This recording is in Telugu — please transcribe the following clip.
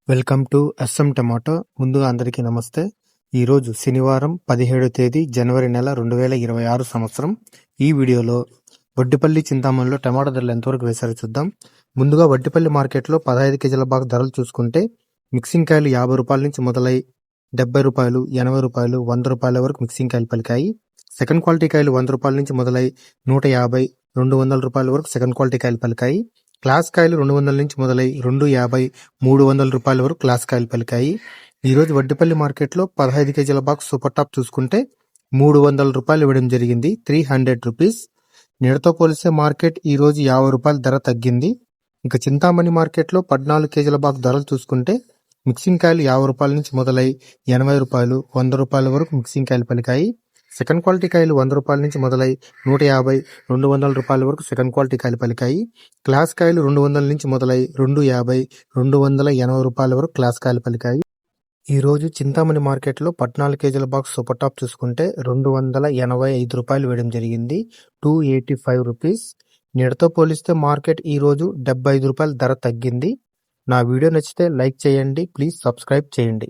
Welcome to S M tomato. ముందుగా అందరికీ నమస్తే. ఈరోజు శనివారం 17 తేదీ జనవరి నెల 2026 సంవత్సరం. ఈ వీడియోలో వడ్డిపల్లి చింతామణిలో టమాటా ధరలు ఎంతవరకు వేశారో చూద్దాం. ముందుగా వడ్డిపల్లి మార్కెట్లో 15 కేజీల బాగా ధరలు చూసుకుంటే మిక్సింగ్ కాయలు 50 రూపాయల నుంచి మొదలై 70 రూపాయలు, 80 రూపాయలు, 100 రూపాయల వరకు మిక్సింగ్ కాయలు పలికాయి. సెకండ్ క్వాలిటీ కాయలు 100 రూపాయల నుంచి మొదలై 150, 200 రూపాయల వరకు సెకండ్ క్వాలిటీ కాయలు పలికాయి. క్లాస్ కాయలు 200 నుంచి మొదలై 250, 300 రూపాయల వరకు క్లాస్ కాయలు పలికాయి. ఈరోజు వడ్డిపల్లి మార్కెట్లో 15 కేజీల బాక్స్ సూపర్ టాప్ చూసుకుంటే 300 రూపాయలు ఇవ్వడం జరిగింది, 300 రూపీస్. నిన్నటితో పోలిస్తే మార్కెట్ ఈరోజు 50 రూపాయల ధర తగ్గింది. ఇక చింతామణి మార్కెట్లో 14 కేజీల బాక్స్ ధరలు చూసుకుంటే మిక్సింగ్ కాయలు 50 రూపాయల నుంచి మొదలై 80 రూపాయలు, 100 రూపాయల వరకు మిక్సింగ్ కాయలు పలికాయి. సెకండ్ క్వాలిటీ కాయలు 100 రూపాయల నుంచి మొదలై 150, 200 రూపాయల వరకు సెకండ్ క్వాలిటీ కాయలు పలికాయి. క్లాస్ కాయలు 200 నుంచి మొదలై 250, 280 రూపాయల వరకు క్లాస్ కాయలు పలికాయి. ఈరోజు చింతామణి మార్కెట్లో 14 కేజీల బాక్స్ సూపర్ టాప్ చూసుకుంటే 285 రూపాయలు వేయడం జరిగింది, 285 రూపీస్. నిన్నటితో పోలిస్తే మార్కెట్ ఈరోజు 75 రూపాయల ధర తగ్గింది. నా వీడియో నచ్చితే లైక్ చేయండి, ప్లీజ్ సబ్స్క్రైబ్ చేయండి.